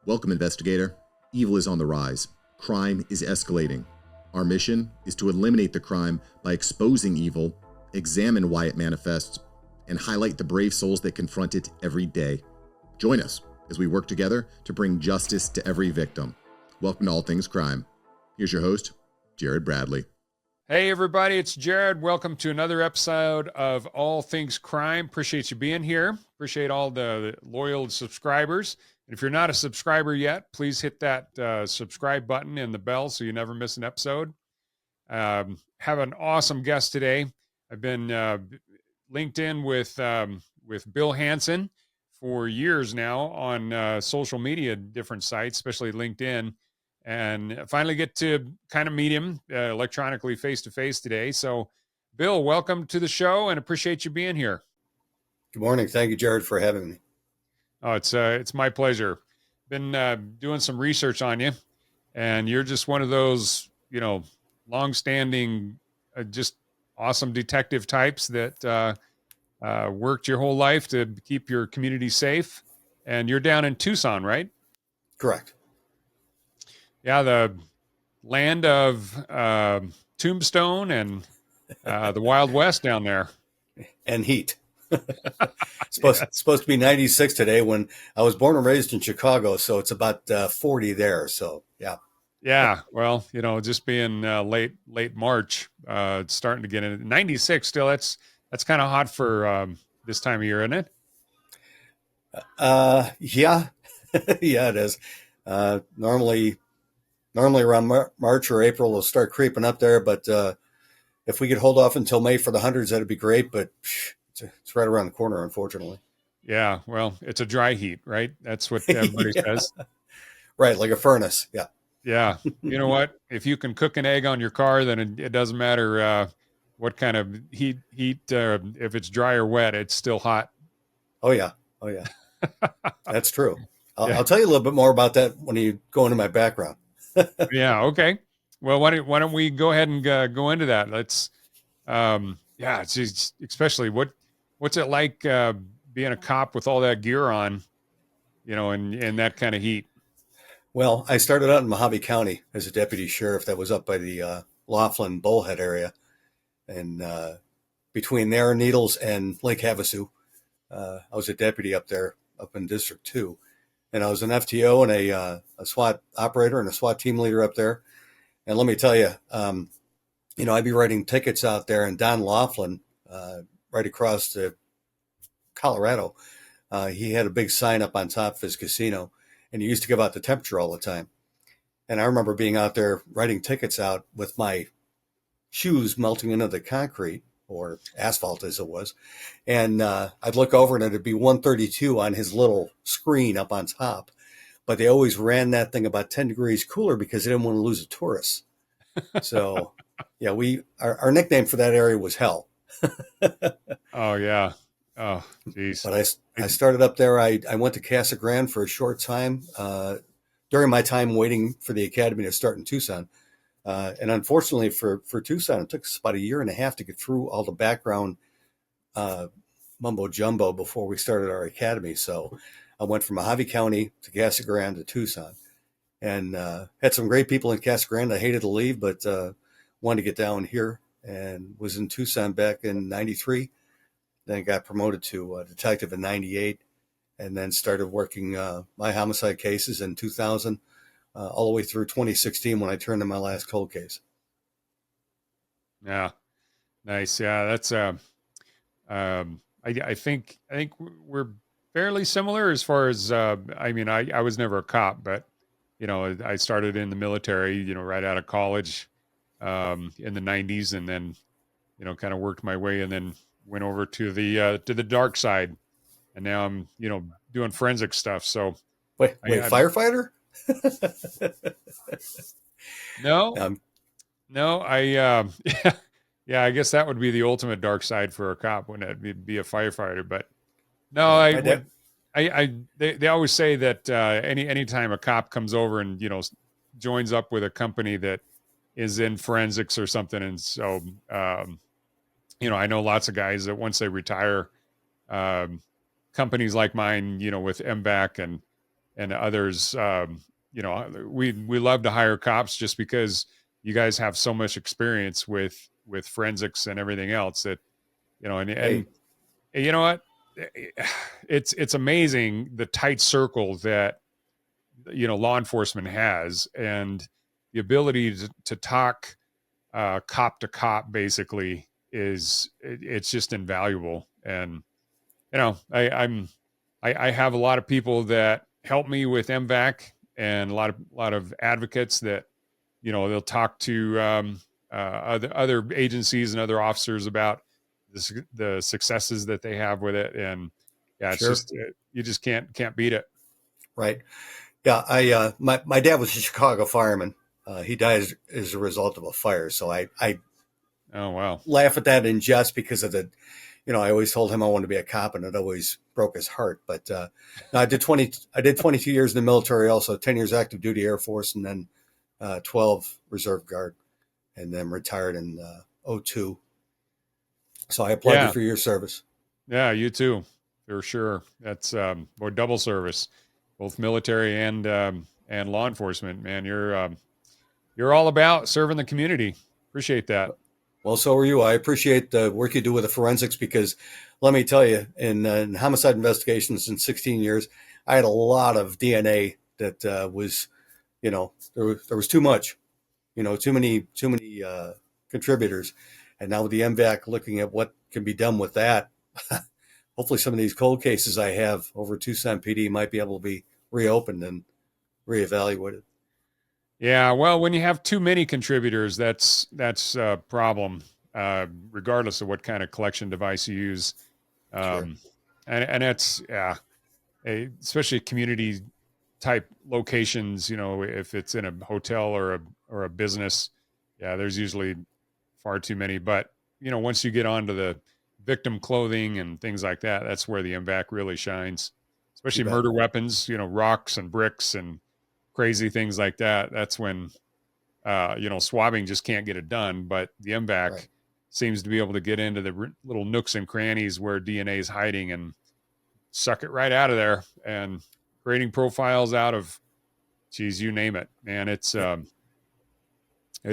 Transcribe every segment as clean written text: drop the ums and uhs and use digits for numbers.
Welcome, investigator. Evil is on the rise. Crime is escalating. Our mission is to eliminate the crime by exposing evil, examine why it manifests, and highlight the brave souls that confront it every day. Join us as we work together to bring justice to every victim. Welcome to All Things Crime. Here's your host, Jared Bradley. Hey everybody, it's Jared. Welcome to another episode of All Things Crime. Appreciate you being here. Appreciate all the loyal subscribers. And if you're not a subscriber yet, please hit that subscribe button and the bell so you never miss an episode. Have an awesome guest today. I've been linked in with Bill Hansen for years now on social media, different sites, especially LinkedIn. And finally get to kind of meet him electronically face-to-face today. So, Bill, welcome to the show and appreciate you being here. Good morning. Thank you, Jared, for having me. Oh, it's my pleasure. Been doing some research on you, and you're just one of those, long-standing, just awesome detective types that worked your whole life to keep your community safe. And you're down in Tucson, right? Correct. Yeah, the land of Tombstone and the Wild West down there. And heat. Supposed to be 96 today when I was born and raised in Chicago, so it's about 40 there. So, yeah. Yeah, well, just being late March, it's starting to get in 96 still. That's kind of hot for this time of year, isn't it? Yeah. Yeah, it is. Normally around March or April, it'll start creeping up there. But if we could hold off until May for the hundreds, that'd be great. But it's right around the corner, unfortunately. Yeah, well, it's a dry heat, right? That's what everybody says. Right, like a furnace. Yeah. Yeah. You know what? If you can cook an egg on your car, then it doesn't matter what kind of heat. If it's dry or wet, it's still hot. Oh yeah. That's true. I'll tell you a little bit more about that when you go into my background. Yeah. Okay. Well, why don't we go ahead and go into that? Let's. It's just, especially what's it like being a cop with all that gear on, in that kind of heat. Well, I started out in Mojave County as a deputy sheriff. That was up by the Laughlin Bullhead area, and between there, Needles and Lake Havasu, I was a deputy up there, up in District 2. And I was an FTO and a SWAT operator and a SWAT team leader up there. And let me tell you, I'd be writing tickets out there in Don Laughlin, right across to Colorado. He had a big sign up on top of his casino, and he used to give out the temperature all the time. And I remember being out there writing tickets out with my shoes melting into the concrete, or asphalt as it was. And I'd look over and it'd be 132 on his little screen up on top. But they always ran that thing about 10 degrees cooler because they didn't want to lose a tourist. So, yeah, our nickname for that area was Hell. Oh, yeah. Oh, geez. But I started up there. I went to Casa Grande for a short time during my time waiting for the academy to start in Tucson. And unfortunately for Tucson, it took us about 1.5 years to get through all the background mumbo jumbo before we started our academy. So I went from Mojave County to Casa Grande to Tucson, and had some great people in Casa Grande. I hated to leave, but wanted to get down here, and was in Tucson back in 93. Then got promoted to detective in 98, and then started working my homicide cases in 2000. All the way through 2016 when I turned in my last cold case. Yeah, nice. Yeah, that's. I think we're fairly similar as far as. I was never a cop, but I started in the military. Right out of college, in the 90s, and then kind of worked my way, and then went over to the dark side, and now I'm doing forensic stuff. So wait, firefighter? No, I I guess that would be the ultimate dark side for a cop, wouldn't it? Be a firefighter. But no, they always say that anytime a cop comes over and joins up with a company that is in forensics or something, and so I know lots of guys that once they retire, companies like mine, with MVAC and and others. We love to hire cops just because you guys have so much experience with forensics and everything else that, and Hey, you know what, it's amazing the tight circle that, law enforcement has, and the ability to talk cop to cop basically it's just invaluable. And I have a lot of people that help me with MVAC, and a lot of advocates that, they'll talk to other agencies and other officers about the successes that they have with it. And yeah, it's sure. just you just can't beat it. Right. Yeah. My dad was a Chicago fireman. He died as a result of a fire. So I Oh wow. laugh at that in jest because of I always told him I wanted to be a cop, and it always broke his heart. But no, I did 22 years in the military, also 10 years active duty Air Force, and then 12 Reserve Guard, and then retired in '02. So I applaud you Yeah. for your service. Yeah, you too, for sure. That's or double service, both military and law enforcement. Man, you're all about serving the community. Appreciate that. Well, so are you. I appreciate the work you do with the forensics because, let me tell you, in homicide investigations in 16 years, I had a lot of DNA that was, there was too much, too many contributors, and now with the MVAC looking at what can be done with that, hopefully some of these cold cases I have over Tucson PD might be able to be reopened and reevaluated. Yeah, well, when you have too many contributors, that's a problem, regardless of what kind of collection device you use. Sure. Um, and it's especially community type locations. If it's in a hotel or a business, yeah, there's usually far too many. But once you get onto the victim clothing and things like that, that's where the MVAC really shines. You Especially bet. murder weapons, rocks and bricks and crazy things like that. That's when swabbing just can't get it done. But the Right. MVAC seems to be able to get into the little nooks and crannies where DNA is hiding and suck it right out of there, and creating profiles out of, geez, you name it, man. It's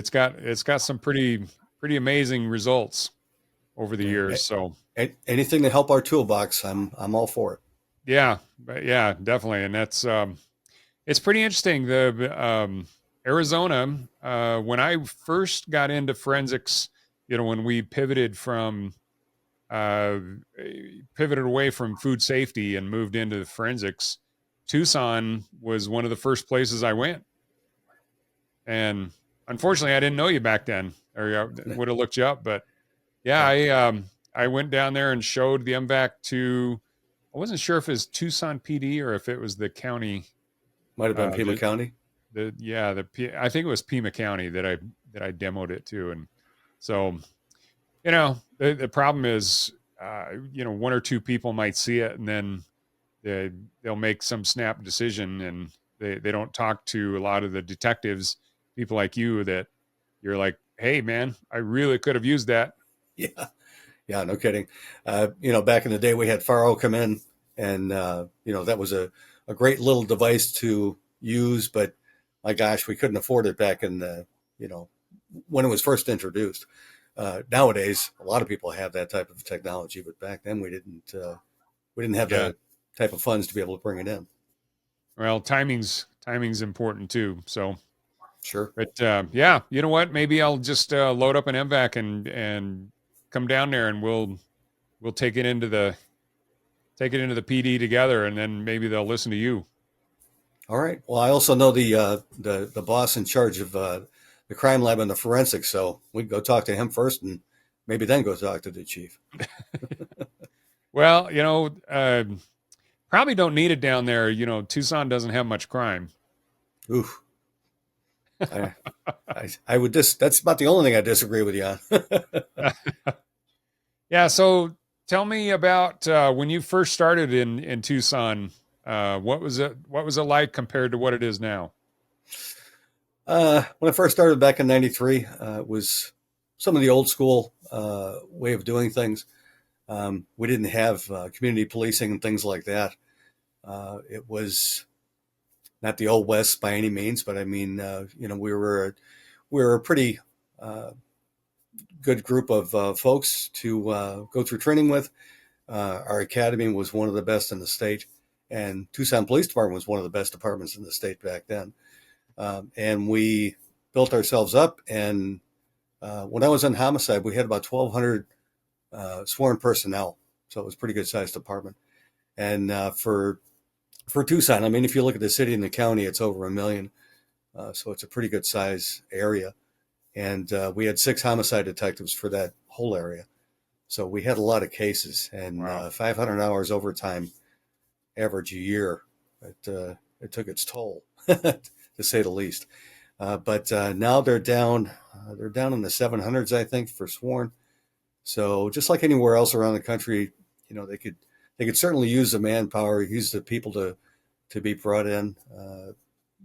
got some pretty amazing results over the Yeah. years. So Anything to help our toolbox, I'm all for it. yeah, but yeah, definitely. And that's it's pretty interesting. The Arizona, when I first got into forensics, when we uh, pivoted away from food safety and moved into the forensics, Tucson was one of the first places I went. And unfortunately, I didn't know you back then, or I would have looked you up. But yeah, Yeah. I went down there and showed the MVAC to. I wasn't sure if it was Tucson PD or if it was the county. Might have been Pima The County. I think it was Pima County that I demoed it to. And so the problem is, one or two people might see it, and then they'll make some snap decision, and they don't talk to a lot of the detectives, people like you, that you're like, hey man, I really could have used that. Yeah. Yeah. No kidding. Back in the day, we had Faro come in, and that was a great little device to use, but my gosh, we couldn't afford it back in the when it was first introduced. Nowadays, a lot of people have that type of technology, but back then we didn't have Yeah. the type of funds to be able to bring it in. Well, timing's important too. So, Sure. but yeah, you know what? Maybe I'll just load up an MVAC and come down there, and we'll take it into the PD together, and then maybe they'll listen to you. All right. Well, I also know the boss in charge of the crime lab and the forensics, so we can go talk to him first, and maybe then go talk to the chief. Well, probably don't need it down there. Tucson doesn't have much crime. Oof. I would that's about the only thing I disagree with you on. Yeah. So tell me about when you first started in Tucson. What was it? What was it like compared to what it is now? When I first started back in '93, it was some of the old school way of doing things. We didn't have community policing and things like that. It was not the old West by any means, but I mean, we were a pretty good group of folks to go through training with. Our academy was one of the best in the state, and Tucson Police Department was one of the best departments in the state back then. And we built ourselves up. And when I was in homicide, we had about 1,200 sworn personnel, so it was a pretty good sized department. And for Tucson, I mean, if you look at the city and the county, it's over 1 million, so it's a pretty good size area. And we had 6 homicide detectives for that whole area. So we had a lot of cases, and Wow. 500 hours overtime average a year. It took its toll, to say the least. But now they're down. They're down in the 700s, I think, for sworn. So just like anywhere else around the country, they could certainly use the manpower, use the people to be brought in.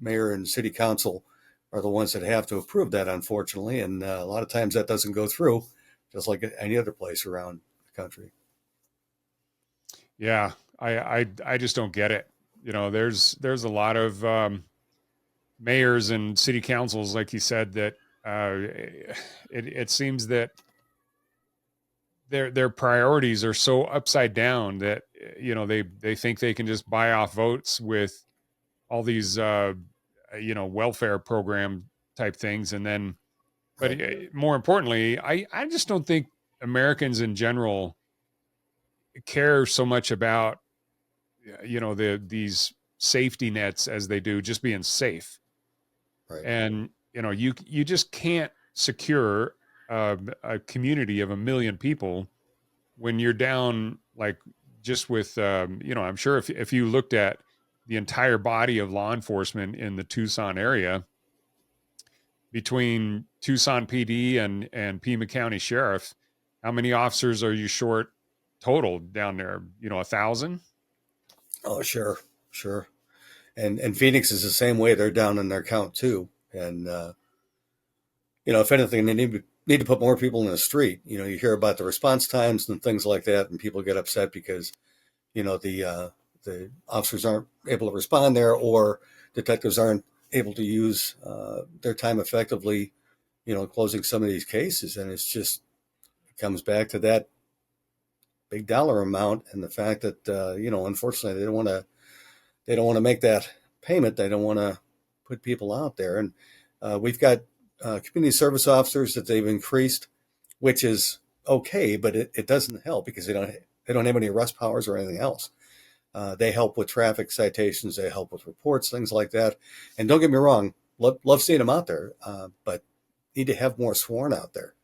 Mayor and city council are the ones that have to approve that, unfortunately, and a lot of times that doesn't go through, just like any other place around the country. Yeah, I just don't get it. There's a lot of mayors and city councils, like you said, that it seems that their priorities are so upside down that they think they can just buy off votes with all these welfare program type things, and then but more importantly, I just don't think Americans in general care so much about these safety nets as they do just being safe. Right. And you just can't secure a community of 1 million people when you're down, like, just with I'm sure if you looked at the entire body of law enforcement in the Tucson area, between Tucson PD and Pima County Sheriff, how many officers are you short total down there? 1,000? Oh, sure. And Phoenix is the same way. They're down in their count too. And if anything, they need to put more people in the street. You hear about the response times and things like that, and people get upset because the officers aren't able to respond there, or detectives aren't able to use their time effectively, closing some of these cases. And it comes back to that big dollar amount and the fact that unfortunately they don't want to make that payment. They don't want to put people out there. And we've got community service officers that they've increased, which is okay, but it doesn't help because they don't have any arrest powers or anything else. They help with traffic citations. They help with reports, things like that. And don't get me wrong, love seeing them out there, but need to have more sworn out there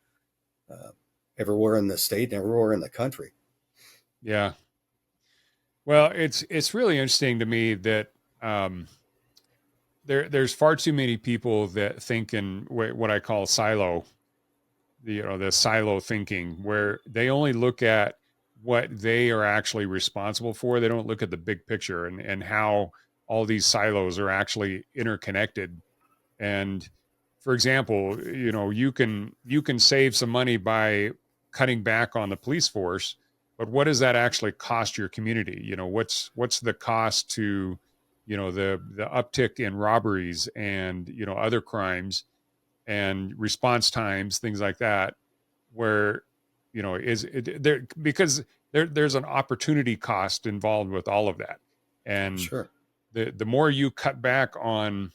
everywhere in the state and everywhere in the country. Yeah. Well, it's really interesting to me that there's far too many people that think in what I call silo, the silo thinking, where they only look at what they are actually responsible for. They don't look at the big picture and how all these silos are actually interconnected. And for example, you can save some money by cutting back on the police force, but what does that actually cost your community? What's the cost to, the uptick in robberies and, other crimes and response times, things like that, where, is it there, because there's an opportunity cost involved with all of that. And Sure. the more you cut back on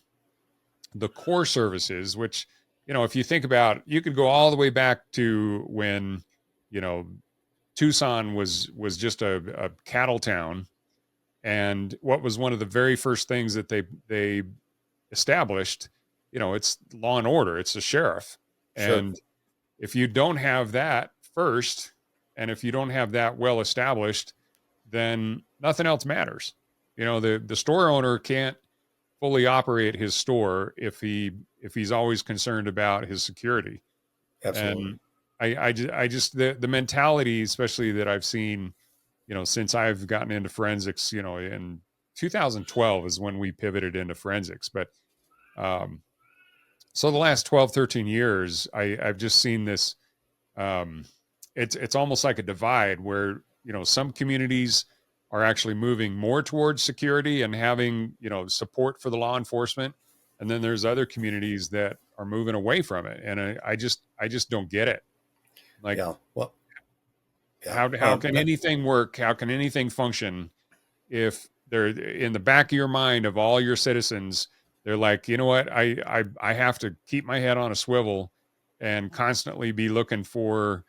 the core services, which, if you think about, you could go all the way back to when, Tucson was just a cattle town. And what was one of the very first things that they established, it's law and order, it's the sheriff. Sure. And if you don't have that first, and if you don't have that well established, then nothing else matters. The store owner can't fully operate his store if he's always concerned about his security. Absolutely. And I just the mentality, especially that I've seen, since I've gotten into forensics, in 2012 is when we pivoted into forensics. But so the last 12, 13 years, I've just seen this. It's almost like a divide where, some communities are actually moving more towards security and having, support for the law enforcement. And then there's other communities that are moving away from it. And I just don't get it. Like, Yeah. Well, yeah. how can anything work? How can anything function if they're in the back of your mind of all your citizens? They're like, you know what? I have to keep my head on a swivel and constantly be looking for,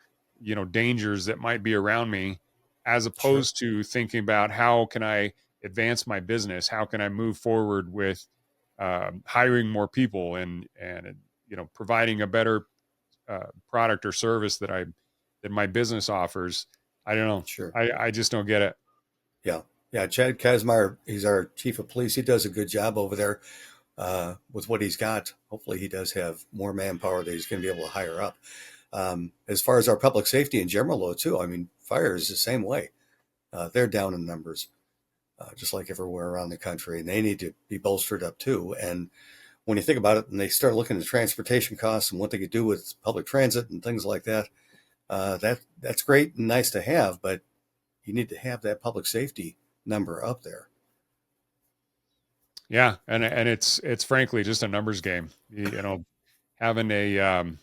dangers that might be around me, as Sure. opposed to thinking about how can I advance my business? How can I move forward with hiring more people and providing a better product or service that my business offers? I don't know. Sure. I just don't get it. Yeah. Yeah. Chad Kazmaier, he's our chief of police. He does a good job over there with what he's got. Hopefully he does have more manpower that he's going to be able to hire up. As far as our public safety in general, though, too, I mean, fire is the same way. They're down in numbers, just like everywhere around the country, and they need to be bolstered up, too. And when you think about it, and they start looking at transportation costs and what they could do with public transit and things like that, that's great and nice to have, but you need to have that public safety number up there. Yeah, and it's frankly just a numbers game. Having a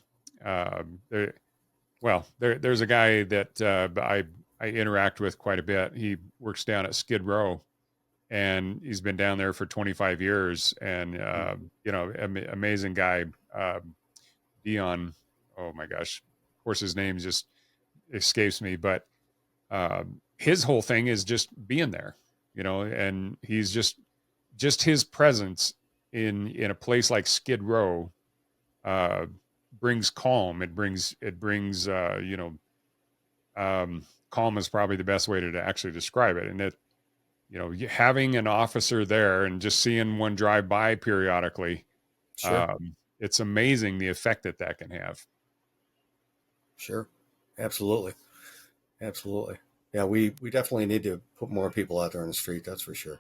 there's a guy that I interact with quite a bit. He works down at Skid Row, and he's been down there for 25 years. And amazing guy, Dion. Oh my gosh, of course his name just escapes me, but his whole thing is just being there, and he's just his presence in a place like Skid Row brings calm. It brings calm is probably the best way to actually describe it. And it, having an officer there and just seeing one drive by periodically, Sure. it's amazing the effect that can have. Sure. Absolutely. Absolutely. Yeah, we definitely need to put more people out there on the street. That's for sure.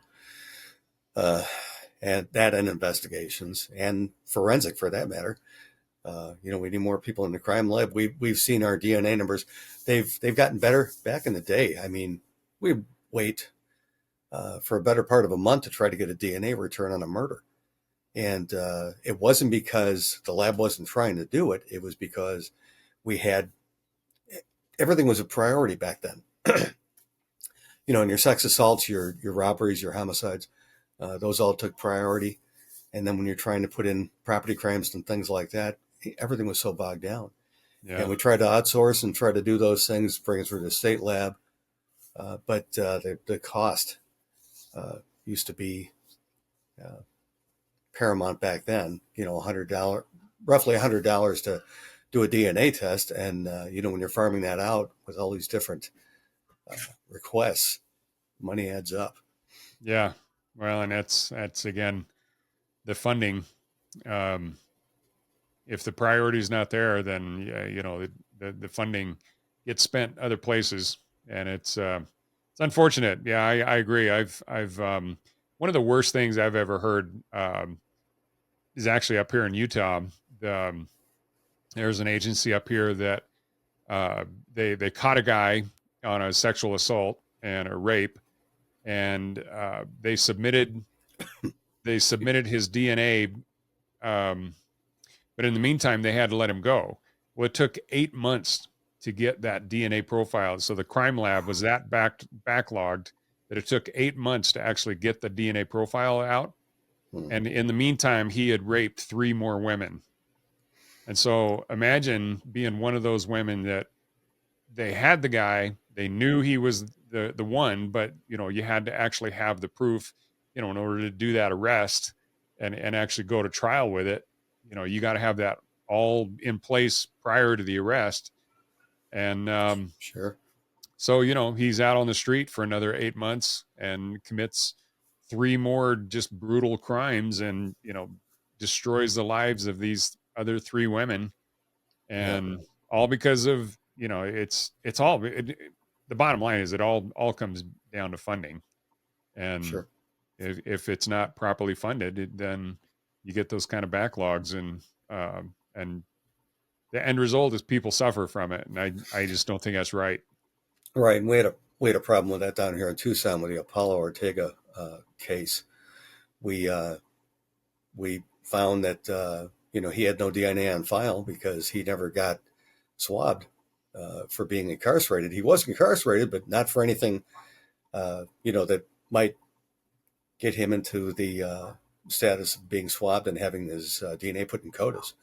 And investigations and forensic, for that matter. We need more people in the crime lab. We've seen our DNA numbers. They've gotten better. Back in the day, I mean, we wait for a better part of a month to try to get a DNA return on a murder. And it wasn't because the lab wasn't trying to do it. It was because everything was a priority back then. And your sex assaults, your robberies, your homicides, those all took priority. And then when you're trying to put in property crimes and things like that, everything was so bogged down. Yeah. And we tried to outsource and try to do those things, bring it through the state lab. But the cost used to be paramount back then, roughly $100 to do a DNA test. And, when you're farming that out with all these different requests, money adds up. Yeah. Well, and that's again, the funding. If the priority is not there, then the funding gets spent other places, and it's unfortunate. Yeah, I agree. I've one of the worst things I've ever heard is actually up here in Utah. There's an agency up here that they caught a guy on a sexual assault and a rape, and they submitted his DNA. But in the meantime, they had to let him go. Well, it took 8 months to get that DNA profile. So the crime lab was that backlogged that it took 8 months to actually get the DNA profile out. And in the meantime, he had raped 3 more women. And so imagine being one of those women that they had the guy, they knew he was the one, but you had to actually have the proof, in order to do that arrest and actually go to trial with it. You got to have that all in place prior to the arrest. And sure. So, he's out on the street for another 8 months and commits 3 more just brutal crimes and, destroys the lives of these other 3 women. And all because of, it's all, the bottom line is it all comes down to funding. And sure. if it's not properly funded, then you get those kind of backlogs, and the end result is people suffer from it. And I just don't think that's right. Right, and we had a problem with that down here in Tucson with the Apollo Ortega case. We we found that he had no DNA on file because he never got swabbed for being incarcerated. He was incarcerated, but not for anything that might get him into the status of being swabbed and having his DNA put in CODIS.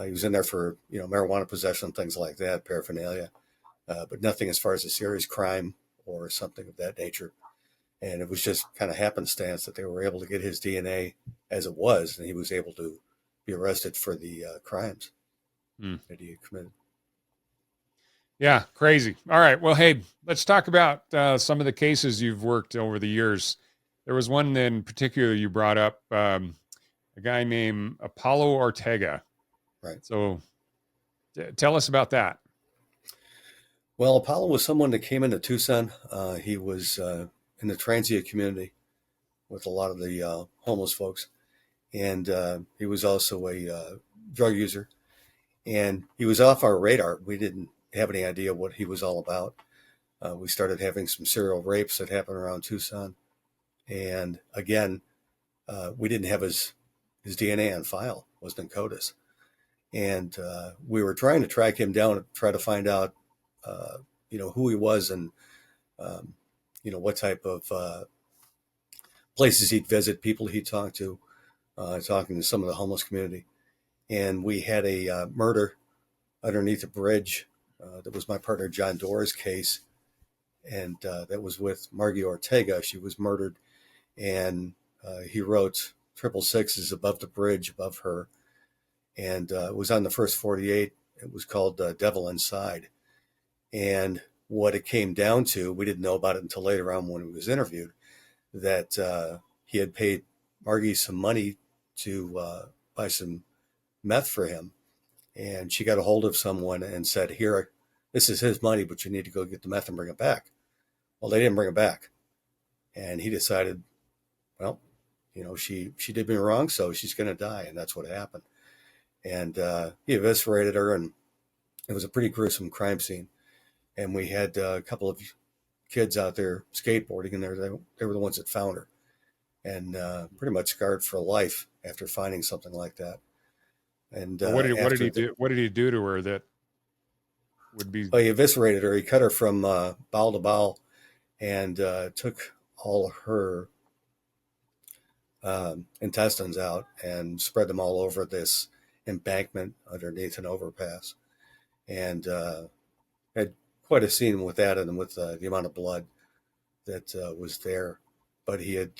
He was in there for marijuana possession, things like that, paraphernalia, but nothing as far as a serious crime or something of that nature. And it was just kind of happenstance that they were able to get his DNA as it was, and he was able to be arrested for the crimes that he had committed. Yeah, crazy. All right. Well, hey, let's talk about some of the cases you've worked over the years. There was one in particular you brought up, a guy named Apollo Ortega. Right. So tell us about that. Well, Apollo was someone that came into Tucson. He was in the transient community with a lot of the homeless folks. And he was also a drug user. And he was off our radar. We didn't have any idea what he was all about. We started having some serial rapes that happened around Tucson. And again, we didn't have his DNA on file, wasn't in CODIS. And we were trying to track him down and try to find out, who he was and, what type of places he'd visit, people he'd talk to, talking to some of the homeless community. And we had a murder underneath a bridge. That was my partner John Doerr's case. And that was with Margie Ortega. She was murdered. And he wrote 666s above the bridge above her. And it was on the first 48. It was called Devil Inside. And what it came down to, we didn't know about it until later on when he was interviewed, that he had paid Margie some money to buy some meth for him. And she got a hold of someone and said, here, this is his money, but you need to go get the meth and bring it back. Well, they didn't bring it back. And he decided, well, she did me wrong, so she's going to die. And that's what happened. And he eviscerated her, and it was a pretty gruesome crime scene. And we had a couple of kids out there skateboarding, and they were the ones that found her, and pretty much scarred for life after finding something like that. And what did he do? What did he do to her that would be? Well, he eviscerated her. He cut her from bowel to bowel, and took all her intestines out and spread them all over this embankment underneath an overpass, and had quite a scene with that and with the amount of blood that was there. But he had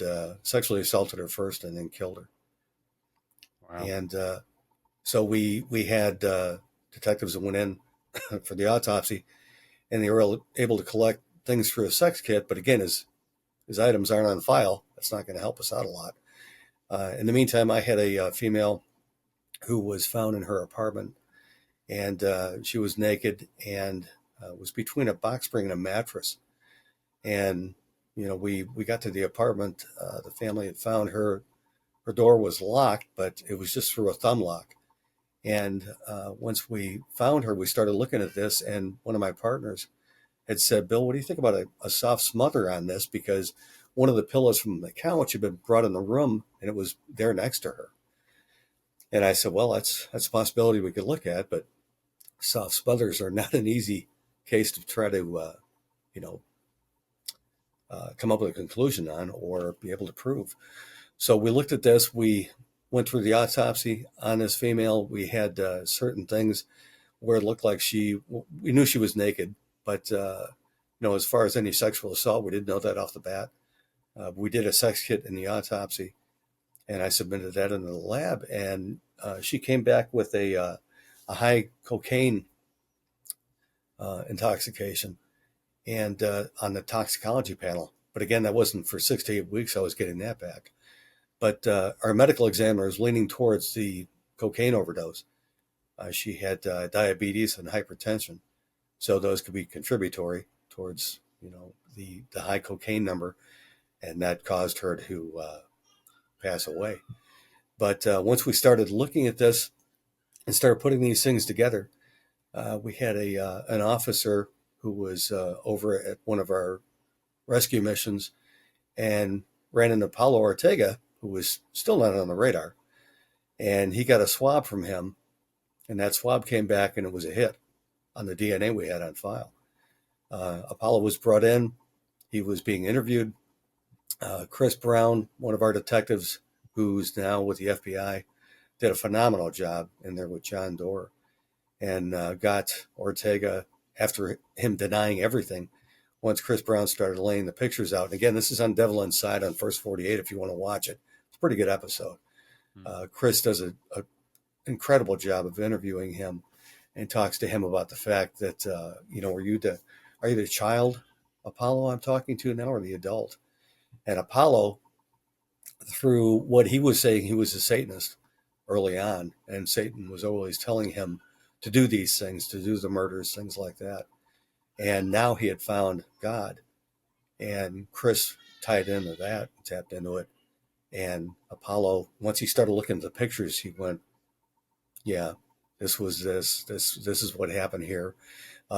sexually assaulted her first and then killed her. Wow. And so we had detectives that went in for the autopsy, and they were able to collect things for a sex kit. But again, his items aren't on file. That's not going to help us out a lot. In the meantime, I had a female who was found in her apartment, and she was naked and was between a box spring and a mattress. And, we got to the apartment. The family had found her. Her door was locked, but it was just through a thumb lock. And once we found her, we started looking at this, and one of my partners had said, Bill, what do you think about a soft smother on this? Because one of the pillows from the couch had been brought in the room, and it was there next to her. And I said, well, that's a possibility we could look at, but soft smothers are not an easy case to try to, come up with a conclusion on or be able to prove. So we looked at this. We went through the autopsy on this female. We had certain things where it looked like we knew she was naked, but, as far as any sexual assault, we didn't know that off the bat. We did a sex kit in the autopsy, and I submitted that into the lab, and she came back with a high cocaine intoxication and on the toxicology panel. But again, that wasn't for 6 to 8 weeks. I was getting that back. But our medical examiner is leaning towards the cocaine overdose. She had diabetes and hypertension, so those could be contributory towards the high cocaine number, and that caused her to pass away. But once we started looking at this and started putting these things together, we had an officer who was over at one of our rescue missions and ran into Paulo Ortega, who was still not on the radar. And he got a swab from him, and that swab came back and it was a hit on the DNA we had on file. Apollo was brought in. He was being interviewed. Chris Brown, one of our detectives, who's now with the FBI, did a phenomenal job in there with John Doerr, and got Ortega, after him denying everything, once Chris Brown started laying the pictures out. And again, this is on Devil Inside on First 48 if you want to watch it. It's a pretty good episode. Chris does an incredible job of interviewing him and talks to him about the fact that, are you the child, Apollo, I'm talking to now, or the adult? And Apollo, through what he was saying, he was a Satanist early on, and Satan was always telling him to do these things, to do the murders, things like that. And now he had found God, and Chris tied into that, tapped into it. And Apollo, once he started looking at the pictures, he went, yeah, this was this is what happened here.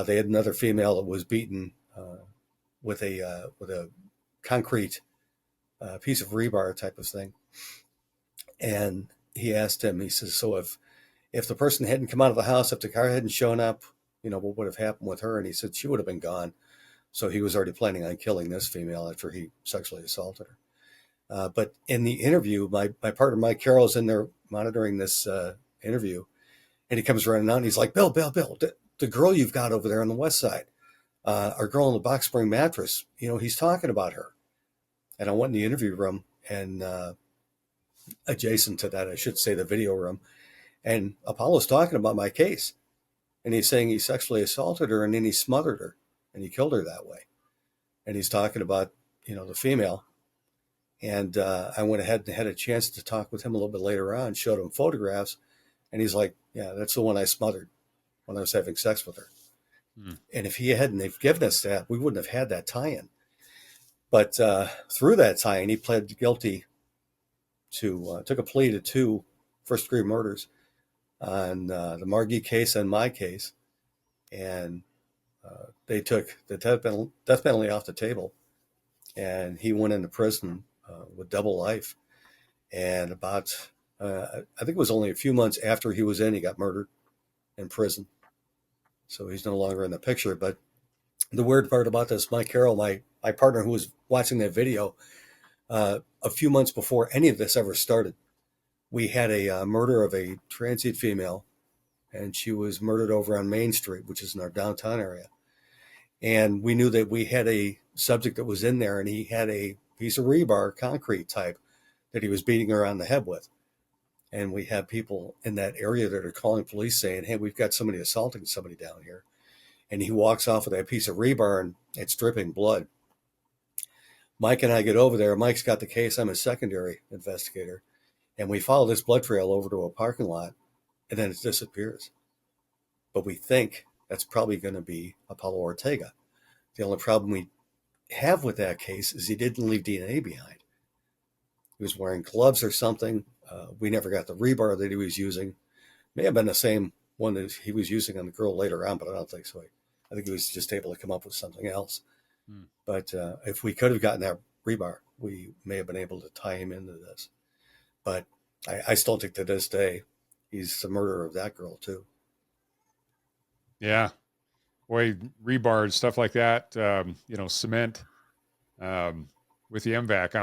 They had another female that was beaten with a concrete piece of rebar type of thing. And he asked him, he says, so if the person hadn't come out of the house, if the car hadn't shown up, what would have happened with her? And he said she would have been gone. So he was already planning on killing this female after he sexually assaulted her. But in the interview, my partner Mike Carroll is in there monitoring this interview, and he comes running out and he's like, Bill, the girl you've got over there on the west side, our girl in the box spring mattress, he's talking about her. And I went in the interview room, and adjacent to that, I should say, the video room, and Apollo's talking about my case. And he's saying he sexually assaulted her, and then he smothered her, and he killed her that way. And he's talking about, the female. And I went ahead and had a chance to talk with him a little bit later on, showed him photographs, and he's like, yeah, that's the one I smothered when I was having sex with her. And if he hadn't given us that, we wouldn't have had that tie-in. But through that tie-in, he pled guilty to, took a plea to 2 first-degree murders on the Margee case and my case. And they took the death penalty off the table. And he went into prison with double life. And about, I think it was only a few months after he was in, he got murdered in prison. So he's no longer in the picture. But the weird part about this, Mike Carroll, my partner who was watching that video, a few months before any of this ever started, we had a murder of a transient female, and she was murdered over on Main Street, which is in our downtown area. And we knew that we had a subject that was in there, and he had a piece of rebar, concrete type, that he was beating her on the head with. And we have people in that area that are calling police saying, hey, we've got somebody assaulting somebody down here. And he walks off with that piece of rebar, and it's dripping blood. Mike and I get over there. Mike's got the case. I'm a secondary investigator. And we follow this blood trail over to a parking lot, and then it disappears. But we think that's probably going to be Apollo Ortega. The only problem we have with that case is he didn't leave DNA behind. He was wearing gloves or something. We never got the rebar that he was using. May have been the same one that he was using on the girl later on, but I don't think so. I think he was just able to come up with something else. But if we could have gotten that rebar, we may have been able to tie him into this. But I still think to this day, he's the murderer of that girl too. Yeah. Boy, rebar and stuff like that, cement, with the MVAC,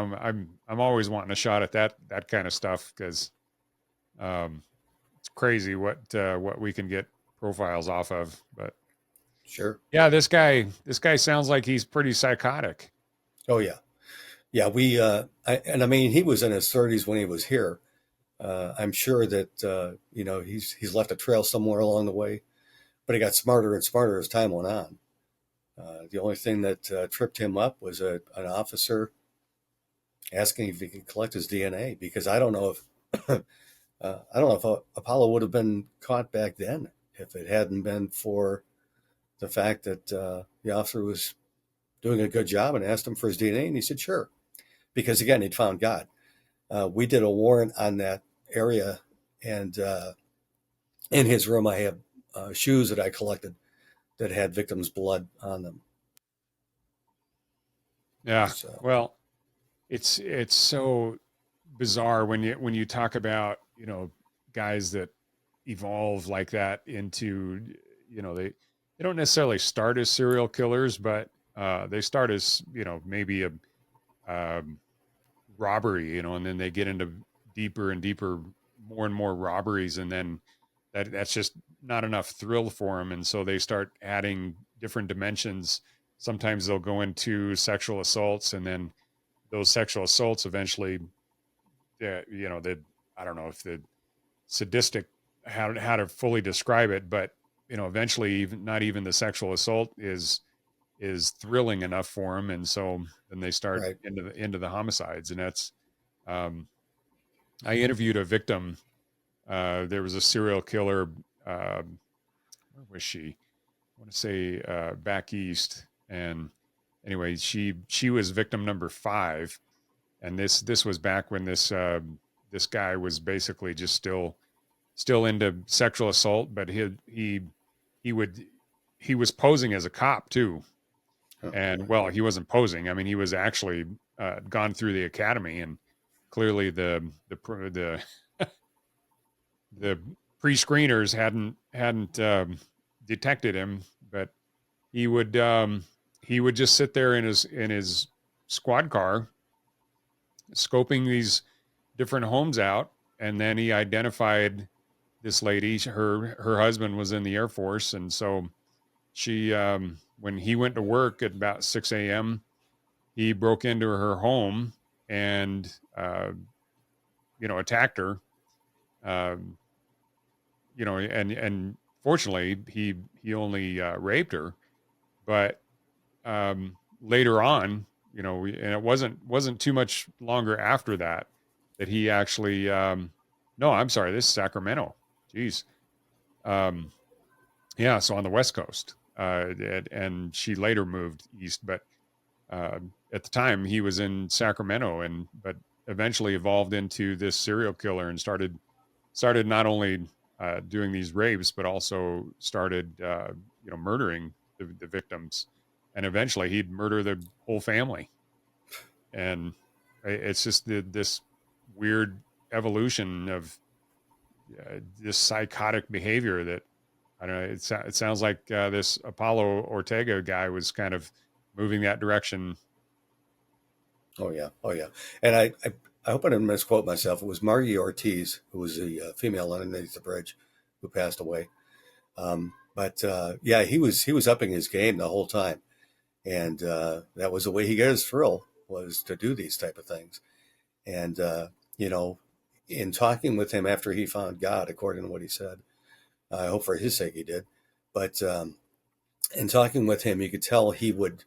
I'm always wanting a shot at that kind of stuff, because it's crazy what we can get profiles off of. But sure, yeah, this guy sounds like he's pretty psychotic. Oh yeah. We I mean, he was in his 30s when he was here. I'm sure that he's left a trail somewhere along the way, but he got smarter and smarter as time went on. The only thing that tripped him up was an officer asking if he could collect his DNA, because I don't know if Apollo would have been caught back then if it hadn't been for the fact that the officer was doing a good job and asked him for his DNA, and he said sure, because again, he'd found God. We did a warrant on that area, and in his room I have shoes that I collected that had victims' blood on them. Yeah. So, Well, it's so bizarre when you talk about, guys that evolve like that into, they don't necessarily start as serial killers, but they start as, maybe a um, robbery, and then they get into deeper and deeper, more and more robberies, and then that's just not enough thrill for them, and so they start adding different dimensions. Sometimes they'll go into sexual assaults, and then those sexual assaults eventually, the I don't know if the sadistic, how to fully describe it, but eventually, even not even the sexual assault is thrilling enough for them, and so then they start right. into the homicides, and that's um, I interviewed a victim. There was a serial killer. Where was she? I want to say back east, and anyway, she was victim number 5, and this was back when this guy was basically just still into sexual assault, but he would he was posing as a cop too, Huh. and well, he wasn't posing. I mean, he was actually gone through the academy, and clearly the pre-screeners hadn't detected him, but he would he would just sit there in his squad car, scoping these different homes out, and then he identified this lady. Her husband was in the Air Force, and so she when he went to work at about 6 a.m., he broke into her home and attacked her. Um, and fortunately he only raped her, but later on, and it wasn't too much longer after that he actually no, I'm sorry, this is Sacramento. Jeez. Um, yeah, so on the West Coast, and she later moved east, but at the time he was in Sacramento, but eventually evolved into this serial killer and started not only doing these rapes, but also started murdering the victims, and eventually he'd murder the whole family. And it's just this weird evolution of this psychotic behavior that I don't know. It sounds like this Apollo Ortega guy was kind of moving that direction. Oh yeah, oh yeah. And I hope I didn't misquote myself. It was Margie Ortiz, who was the female underneath the bridge, who passed away. But yeah, he was upping his game the whole time, and that was the way he got his thrill, was to do these type of things. And you know, in talking with him after he found God, according to what he said, I hope for his sake he did. But in talking with him, you could tell he'd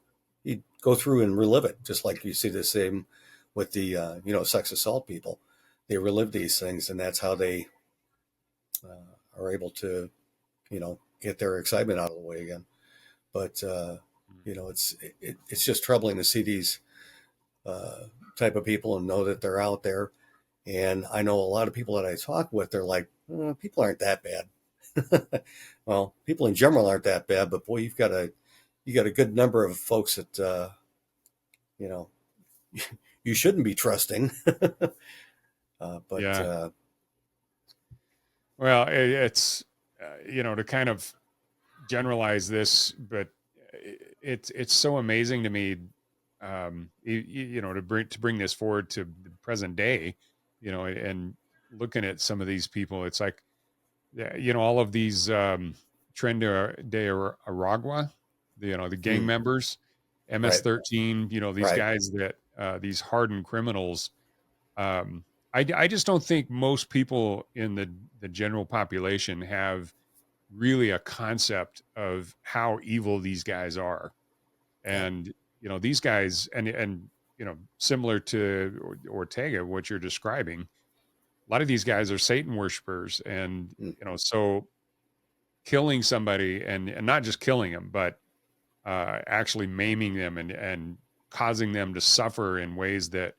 go through and relive it, just like you see the same with the sex assault people. They relive these things, and that's how they are able to get their excitement out of the way again. But it's just troubling to see these type of people and know that they're out there. And I know a lot of people that I talk with, they're like, people aren't that bad. Well, people in general aren't that bad, but boy, you got a good number of folks that you shouldn't be trusting. But Yeah. Well, it's to kind of generalize this, but it's so amazing to me, to bring this forward to the present day, and looking at some of these people. It's like, all of these Tren de Aragua, the gang members, right, MS-13, these right, guys that these hardened criminals. I just don't think most people in the general population have really a concept of how evil these guys are. yeah, And, these guys, and, similar to Ortega, what you're describing, a lot of these guys are Satan worshipers. And, mm, so killing somebody and not just killing them, but actually maiming them and causing them to suffer in ways that,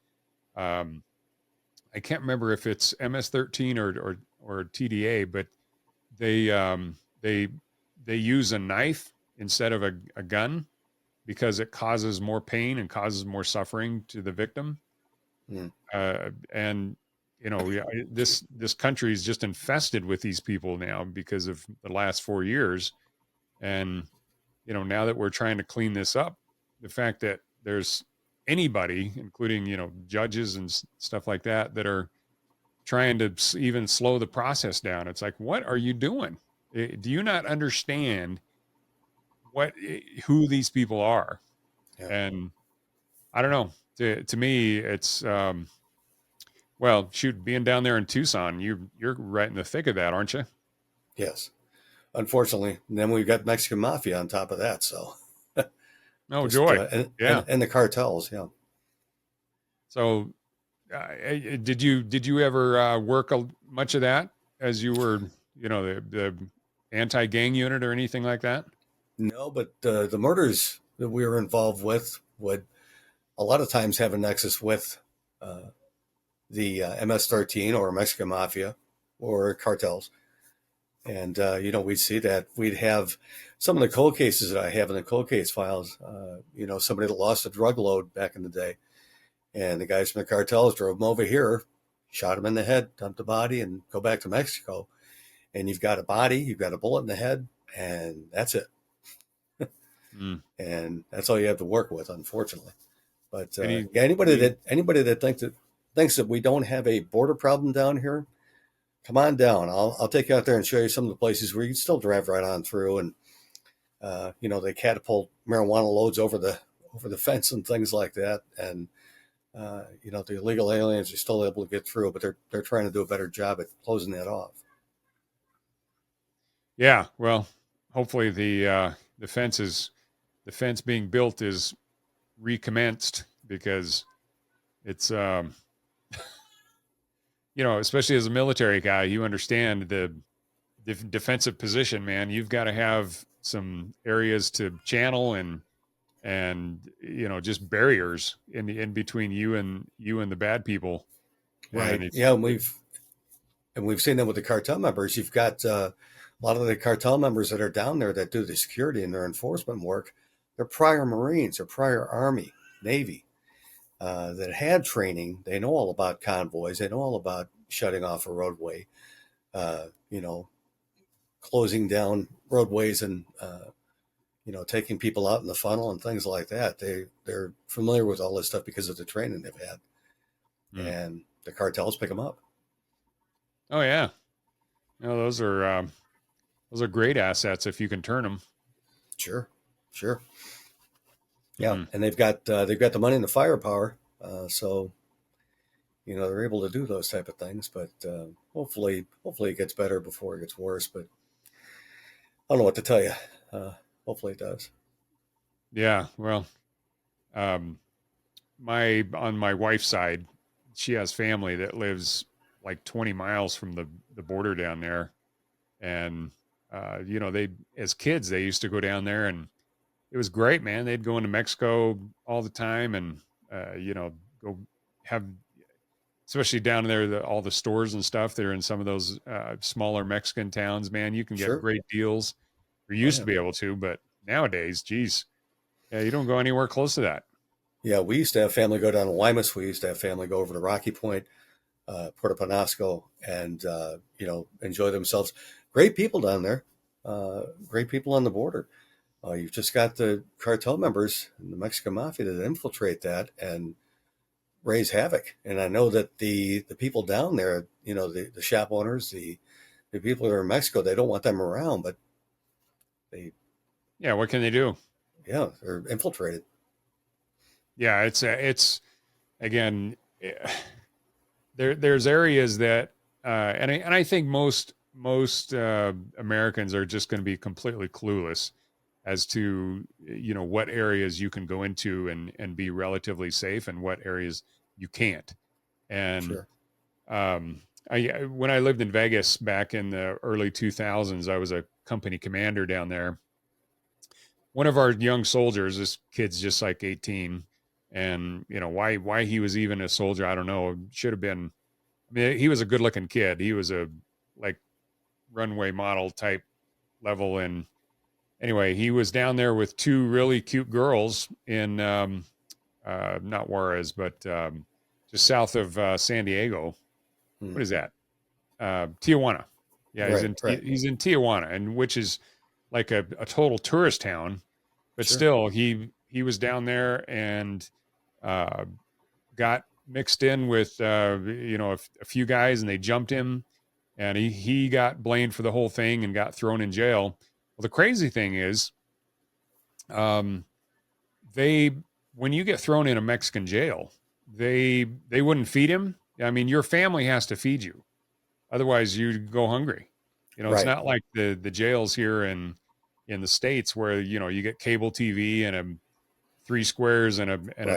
I can't remember if it's MS-13 or TDA, but they they use a knife instead of a gun because it causes more pain and causes more suffering to the victim. Mm. And this country is just infested with these people now because of the last 4 years. And now that we're trying to clean this up, the fact that there's anybody, including judges and stuff like that, that are trying to even slow the process down, it's like, what are you doing? Do you not understand who these people are? Yeah. And I don't know. To me, it's well, shoot, being down there in Tucson, you're right in the thick of that, aren't you? Yes. Unfortunately, and then we've got Mexican mafia on top of that. So, Oh, joy. Yeah. and the cartels. Yeah. So, did you ever work much of that as you were, the anti-gang unit or anything like that? No, but the murders that we were involved with would a lot of times have a nexus with the MS-13 or Mexican mafia or cartels. And, we'd see that. We'd have some of the cold cases that I have in the cold case files, somebody that lost a drug load back in the day. And the guys from the cartels drove them over here, shot him in the head, dumped the body, and go back to Mexico. And you've got a body, you've got a bullet in the head, and that's it. And that's all you have to work with, unfortunately. But anybody that thinks that we don't have a border problem down here, come on down. I'll take you out there and show you some of the places where you can still drive right on through, and they catapult marijuana loads over the fence and things like that. And the illegal aliens are still able to get through, but they're trying to do a better job at closing that off. Yeah, well, hopefully the fence being built is recommenced, because it's especially as a military guy, you understand the defensive position, man. You've got to have some areas to channel and just barriers in between you and the bad people. Right. Yeah, and we've seen that with the cartel members. You've got a lot of the cartel members that are down there that do the security and their enforcement work. They're prior Marines or prior Army, Navy, that had training. They know all about convoys. They know all about shutting off a roadway, closing down roadways and, taking people out in the funnel and things like that. They're familiar with all this stuff because of the training they've had. And the cartels pick them up. Oh yeah. Those are great assets if you can turn them. Sure. Yeah. And they've got the money and the firepower. So, they're able to do those type of things, but hopefully it gets better before it gets worse. But I don't know what to tell you. Hopefully it does. Yeah. Well, on my wife's side, she has family that lives like 20 miles from the border down there. And, they, as kids, they used to go down there, and it was great, man. They'd go into Mexico all the time and, go have, especially down there, all the stores and stuff. They're in some of those smaller Mexican towns, man. You can get great deals. We used to be able to, but nowadays, geez, yeah, you don't go anywhere close to that. Yeah, we used to have family go down to Guaymas. We used to have family go over to Rocky Point, Puerto Penasco, and enjoy themselves. Great people down there. Great people on the border. You've just got the cartel members and the Mexican mafia that infiltrate that and raise havoc. And I know that the people down there, the shop owners, the people that are in Mexico, they don't want them around, but what can they do? Yeah, they're infiltrated. Yeah, it's again, there's areas that, and I think most Americans are just going to be completely clueless as to what areas you can go into and be relatively safe, and what areas you can't. And when I lived in Vegas back in the early 2000s, I was a company commander down there. One of our young soldiers, this kid's just like 18, and why he was even a soldier, I don't know. Should have been. I mean, he was a good-looking kid. He was a runway model type level, and anyway, he was down there with two really cute girls in not Juarez, but just south of San Diego. Hmm. What is that? Tijuana. Yeah, Right. he's in Tijuana, and which is like a total tourist town. But Sure. still, he was down there and uh, got mixed in with a few guys, and they jumped him, and he got blamed for the whole thing and got thrown in jail. Well, the crazy thing is, um, they when you get thrown in a Mexican jail, they wouldn't feed him. I mean, your family has to feed you, otherwise you go hungry. It's Right. not like the jails here in the States where you get cable TV and three squares and a Right.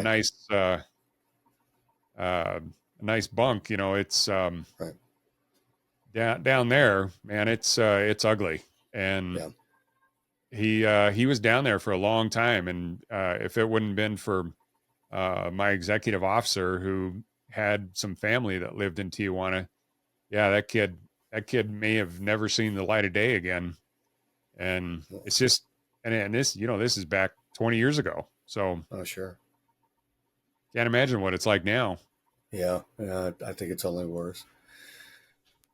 nice bunk. It's Right. down there, man. It's ugly, and Yeah. he was down there for a long time. And if it wouldn't been for my executive officer who had some family that lived in Tijuana, yeah, that kid may have never seen the light of day again. And it's just, and this, this is back 20 years ago. So Oh, sure. can't imagine what it's like now. Yeah. I think it's only worse.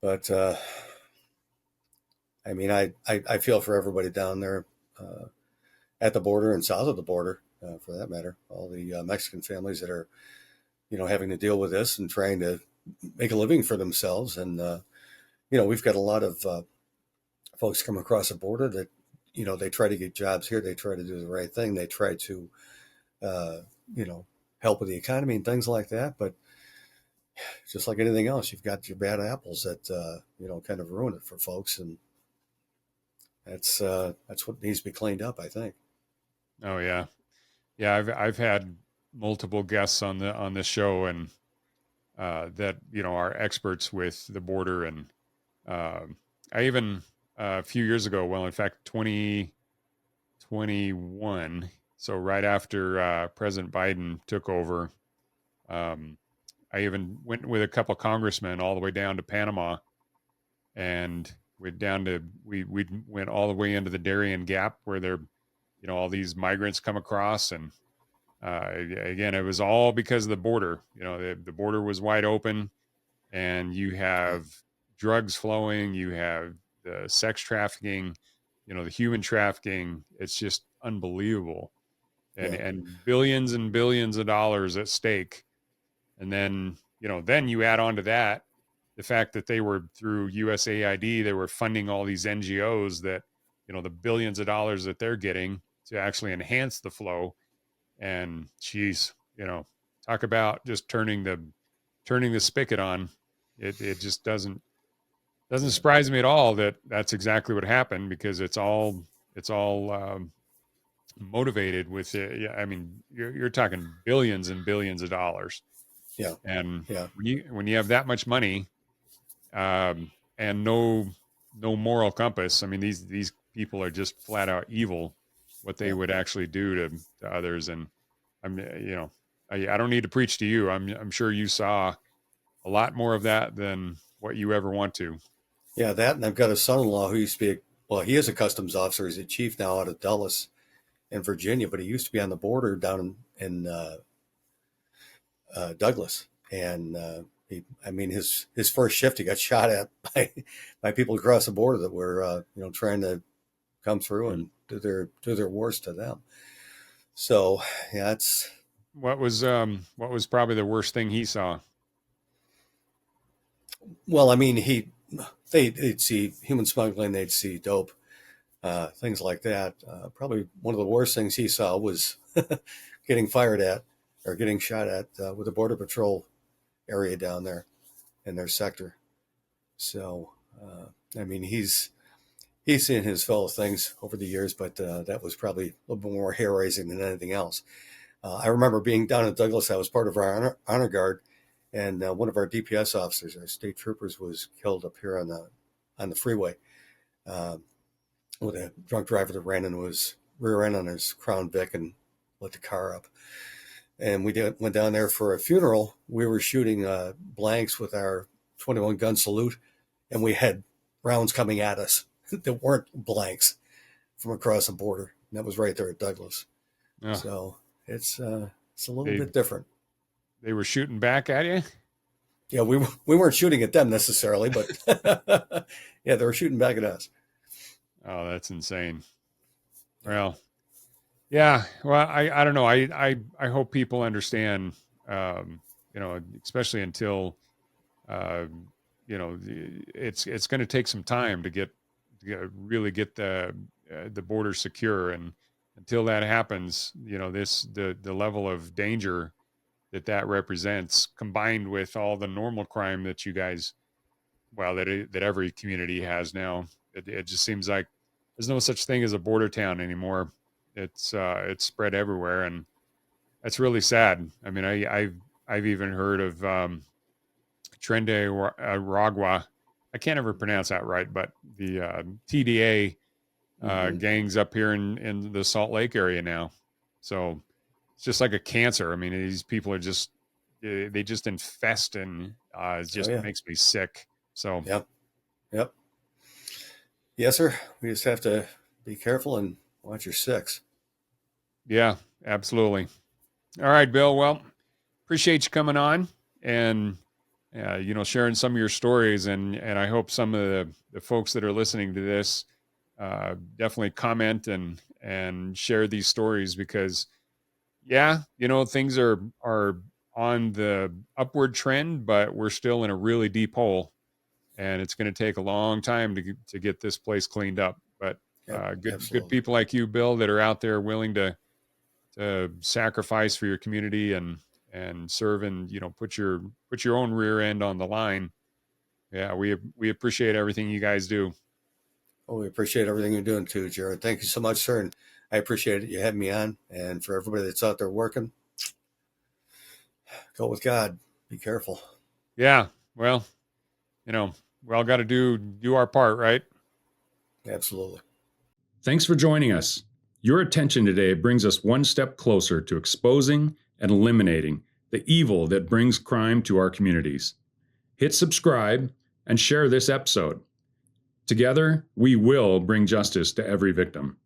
But I mean, I feel for everybody down there at the border and south of the border, for that matter. All the Mexican families that are, having to deal with this and trying to make a living for themselves. And we've got a lot of folks come across the border that, they try to get jobs here. They try to do the right thing. They try to, uh, help with the economy and things like that. But just like anything else, you've got your bad apples that, kind of ruin it for folks. And that's what needs to be cleaned up, I think. Oh yeah. Yeah. I've had multiple guests on this show, and that, are experts with the border. And I even a few years ago, well, in fact, 2021. So right after President Biden took over, I even went with a couple of congressmen all the way down to Panama, and we went all the way into the Darien Gap where there, all these migrants come across. And again, it was all because of the border. The border was wide open, and you have drugs flowing, you have the sex trafficking, the human trafficking. It's just unbelievable, and Yeah. and billions and billions of dollars at stake. And then you add on to that the fact that they were through USAID, they were funding all these NGOs that, the billions of dollars that they're getting to actually enhance the flow. And geez, talk about just turning the spigot on. It just doesn't surprise me at all that that's exactly what happened, because it's all motivated with it. Yeah, I mean, you're talking billions and billions of dollars. Yeah. And Yeah. when you have that much money, and no moral compass, I mean, these people are just flat out evil, what they Yeah. would actually do to others. And I don't need to preach to you. I'm sure you saw a lot more of that than what you ever want to. Yeah, that, and I've got a son-in-law who used to be, well, he is a customs officer. He's a chief now out of Dulles in Virginia, but he used to be on the border down in Douglas. And his first shift, he got shot at by people across the border that were, trying to come through and do their worst to them. So yeah, it's What was probably the worst thing he saw? well, I mean, they'd see human smuggling, they'd see dope, things like that. Probably one of the worst things he saw was getting fired at or getting shot at with the Border Patrol area down there in their sector. So, I mean, he's seen his fellow things over the years, but that was probably a little bit more hair raising than anything else. I remember being down in Douglas. I was part of our honor guard, and one of our DPS officers, our state troopers, was killed up here on the freeway with a drunk driver that ran into his rear end on his Crown Vic and lit the car up. And we went down there for a funeral. We were shooting blanks with our 21 gun salute, and we had rounds coming at us that weren't blanks. from across the border. And that was right there at Douglas. Oh, So it's a little bit different. They were shooting back at you? Yeah, we weren't shooting at them necessarily, but yeah, they were shooting back at us. Oh, that's insane. Well, yeah. Well, I don't know. I hope people understand, especially until, it's going to take some time to really get the border secure. And until that happens, the level of danger that represents, combined with all the normal crime that you guys, that every community has now, it just seems like there's no such thing as a border town anymore. It's spread everywhere, and that's really sad. I mean, I've even heard of Trende Ragua. I can't ever pronounce that right, but the TDA gangs up here in the Salt Lake area now. So it's just like a cancer. I mean, these people are they just infest, and it just makes me sick. So Yep. Yes, sir. We just have to be careful and watch your six. Yeah, absolutely. All right, Bill. Well, appreciate you coming on and sharing some of your stories, and I hope some of the folks that are listening to this definitely comment and share these stories, because things are on the upward trend, but we're still in a really deep hole, and it's going to take a long time to get this place cleaned up. But good people like you, Bill, that are out there willing to sacrifice for your community and serve, and put your own rear end on the line. Yeah, we appreciate everything you guys do. Oh, we appreciate everything you're doing too, Jared. Thank you so much, sir. And I appreciate it. You had me on. And for everybody that's out there working, go with God. Be careful. Yeah. Well, we all got to do our part, right? Absolutely. Thanks for joining us. Your attention today brings us one step closer to exposing and eliminating the evil that brings crime to our communities. Hit subscribe and share this episode. Together, we will bring justice to every victim.